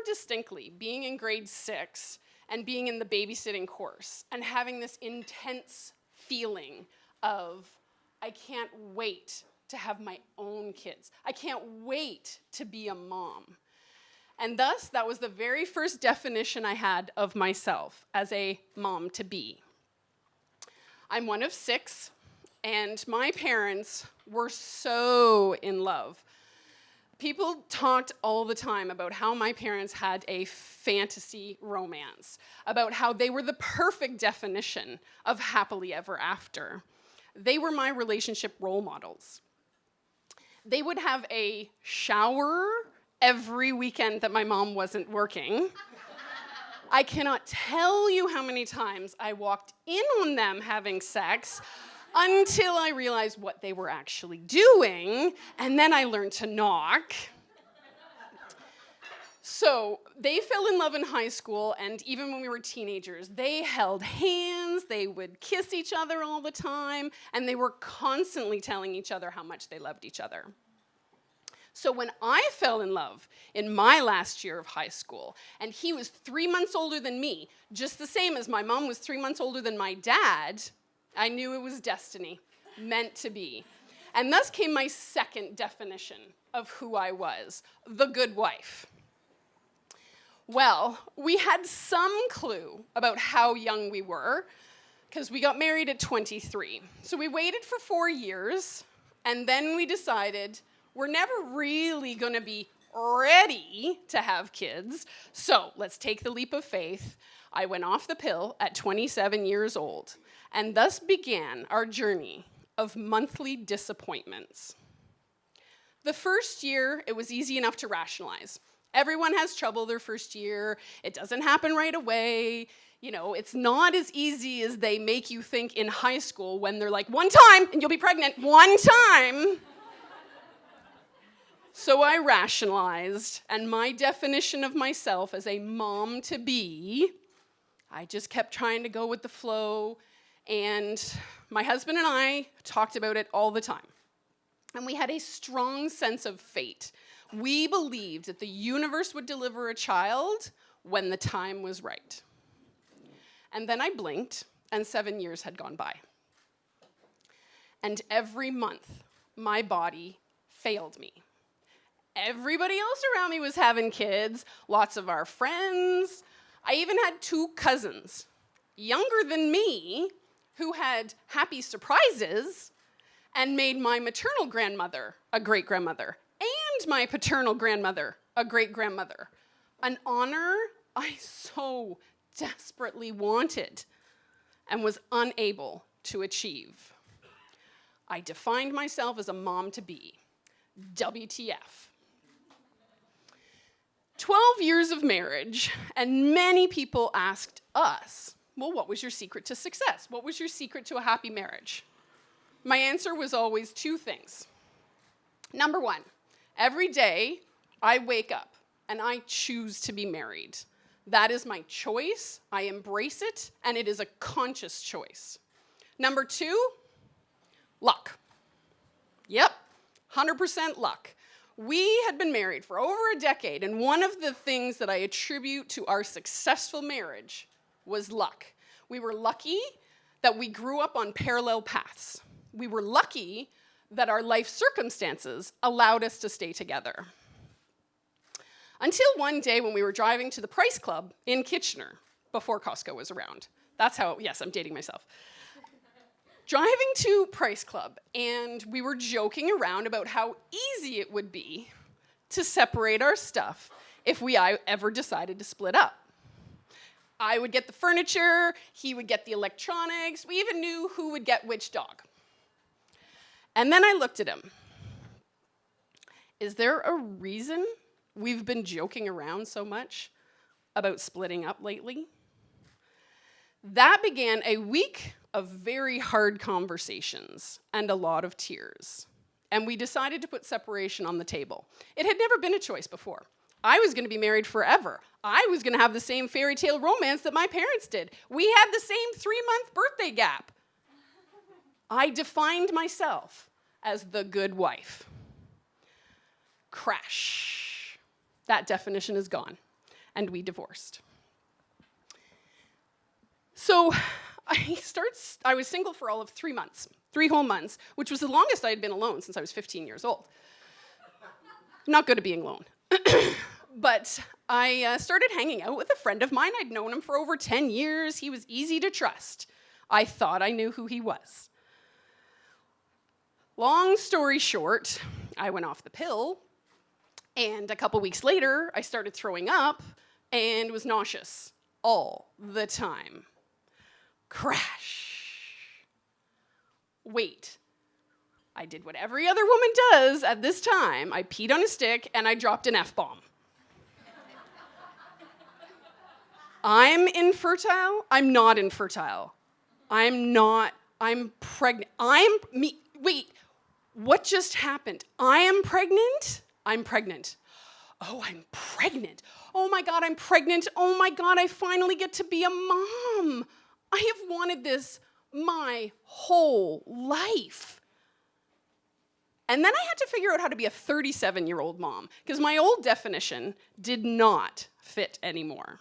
distinctly being in grade 6 and being in the babysitting course and having this intense feeling of, I can't wait to have my own kids. I can't wait to be a mom. And thus, that was the very first definition I had of myself as a mom-to-be. I'm one of 6, and my parents were so in love. People talked all the time about how my parents had a fantasy romance, about how they were the perfect definition of happily ever after. They were my relationship role models. They would have a shower every weekend that my mom wasn't working. I cannot tell you how many times I walked in on them having sex until I realized what they were actually doing, and then I learned to knock. So they fell in love in high school, and even when we were teenagers, they held hands, they would kiss each other all the time, and they were constantly telling each other how much they loved each other. So when I fell in love in my last year of high school, and he was 3 months older than me, just the same as my mom was 3 months older than my dad, I knew it was destiny, meant to be. And thus came my second definition of who I was, the good wife. Well, we had some clue about how young we were, because we got married at 23. So we waited for 4 years, and then we decided we're never really going to be ready to have kids, so let's take the leap of faith. I went off the pill at 27 years old, and thus began our journey of monthly disappointments. The first year, it was easy enough to rationalize. Everyone has trouble their first year. It doesn't happen right away. You know, it's not as easy as they make you think in high school when they're like, one time, and you'll be pregnant, one time. So I rationalized, and my definition of myself as a mom-to-be, I just kept trying to go with the flow, and my husband and I talked about it all the time. And we had a strong sense of fate. We believed that the universe would deliver a child when the time was right. And then I blinked, and 7 years had gone by. And every month, my body failed me. Everybody else around me was having kids, lots of our friends. I even had 2 cousins, younger than me, who had happy surprises and made my maternal grandmother a great-grandmother and my paternal grandmother a great-grandmother, an honor I so desperately wanted and was unable to achieve. I defined myself as a mom-to-be. WTF. 12 years of marriage, and many people asked us, well, what was your secret to success? What was your secret to a happy marriage? My answer was always 2 things. Number 1, every day I wake up and I choose to be married. That is my choice, I embrace it, and it is a conscious choice. Number 2, luck. Yep, 100% luck. We had been married for over a decade, and one of the things that I attribute to our successful marriage was luck. We were lucky that we grew up on parallel paths. We were lucky that our life circumstances allowed us to stay together. Until one day when we were driving to the Price Club in Kitchener, before Costco was around. That's how, yes, I'm dating myself. Driving to Price Club, and we were joking around about how easy it would be to separate our stuff if we ever decided to split up. I would get the furniture, he would get the electronics, we even knew who would get which dog. And then I looked at him. Is there a reason we've been joking around so much about splitting up lately? That began a week of very hard conversations and a lot of tears. And we decided to put separation on the table. It had never been a choice before. I was going to be married forever. I was going to have the same fairy tale romance that my parents did. We had the same 3-month birthday gap. I defined myself as the good wife. Crash. That definition is gone. and we divorced. So I was single for all of 3 months, 3 whole months, which was the longest I had been alone since I was 15 years old. Not good at being alone. But I started hanging out with a friend of mine. I'd known him for over 10 years. He was easy to trust. I thought I knew who he was. Long story short, I went off the pill, and a couple weeks later, I started throwing up and was nauseous all the time. Crash. Wait. I did what every other woman does at this time. I peed on a stick and I dropped an F-bomb. I'm infertile? I'm not infertile. I'm pregnant. Wait, what just happened? I am pregnant? I'm pregnant. Oh, I'm pregnant. Oh my God, I'm pregnant. Oh my God, I finally get to be a mom. I have wanted this my whole life. And then I had to figure out how to be a 37-year-old mom, because my old definition did not fit anymore.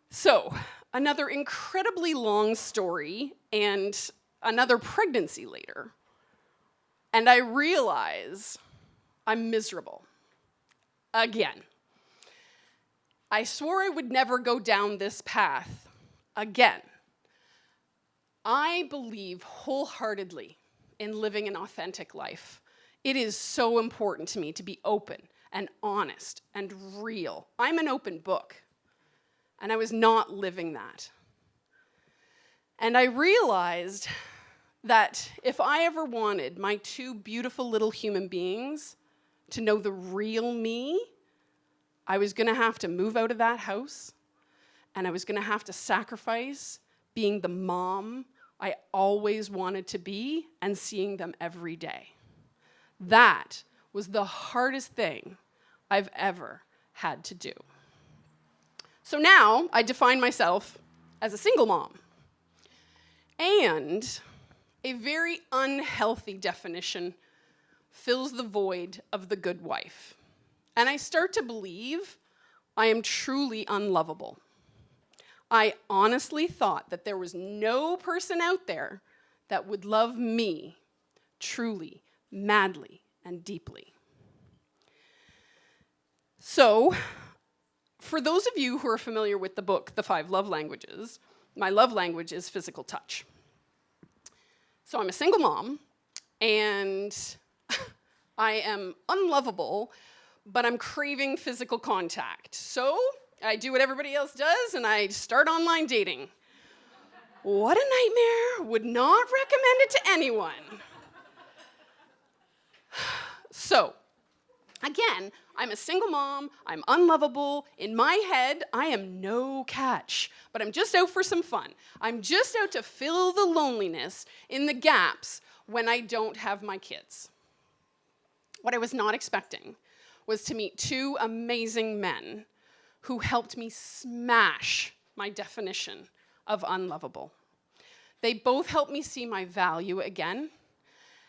So, another incredibly long story and another pregnancy later. And I realize I'm miserable. Again. I swore I would never go down this path again. I believe wholeheartedly in living an authentic life. It is so important to me to be open and honest and real. I'm an open book. And I was not living that. And I realized that if I ever wanted my 2 beautiful little human beings to know the real me, I was gonna have to move out of that house, and I was gonna have to sacrifice being the mom I always wanted to be and seeing them every day. That was the hardest thing I've ever had to do. So now I define myself as a single mom. And a very unhealthy definition fills the void of the good wife. And I start to believe I am truly unlovable. I honestly thought that there was no person out there that would love me truly, madly, and deeply. So, for those of you who are familiar with the book, The 5 Love Languages, my love language is physical touch. So I'm a single mom, and I am unlovable, but I'm craving physical contact. So I do what everybody else does, and I start online dating. What a nightmare. Would not recommend it to anyone. So, again, I'm a single mom, I'm unlovable. In my head, I am no catch, but I'm just out for some fun. I'm just out to fill the loneliness in the gaps when I don't have my kids. What I was not expecting was to meet 2 amazing men who helped me smash my definition of unlovable. They both helped me see my value again,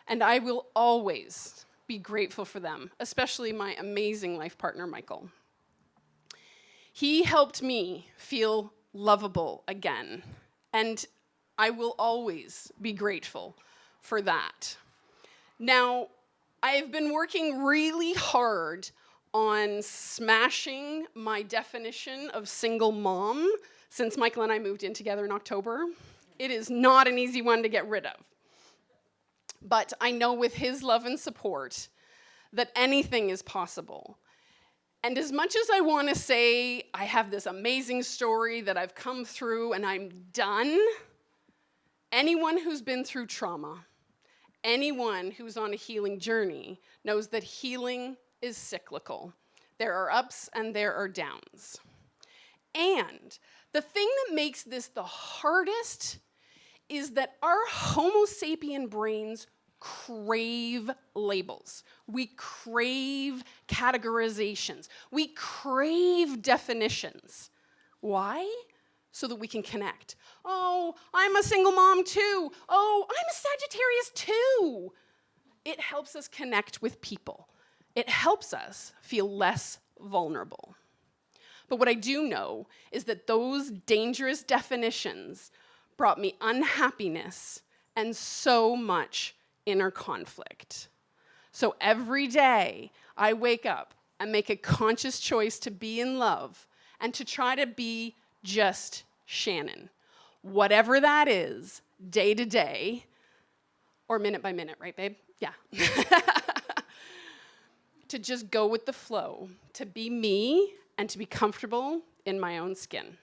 and I will always be grateful for them, especially my amazing life partner, Michael. He helped me feel lovable again, and I will always be grateful for that. Now, I have been working really hard on smashing my definition of single mom since Michael and I moved in together in October. It is not an easy one to get rid of. But I know with his love and support that anything is possible. And as much as I want to say I have this amazing story that I've come through and I'm done, anyone who's been through trauma, anyone who's on a healing journey knows that healing is cyclical. There are ups and there are downs. And the thing that makes this the hardest is that our Homo sapien brains crave labels. We crave categorizations. We crave definitions. Why? So that we can connect. Oh, I'm a single mom too. Oh, I'm a Sagittarius too. It helps us connect with people. It helps us feel less vulnerable. But what I do know is that those dangerous definitions brought me unhappiness and so much inner conflict. So every day I wake up and make a conscious choice to be in love and to try to be just Shanan. Whatever that is, day to day, or minute by minute, right, babe? Yeah. To just go with the flow, to be me and to be comfortable in my own skin.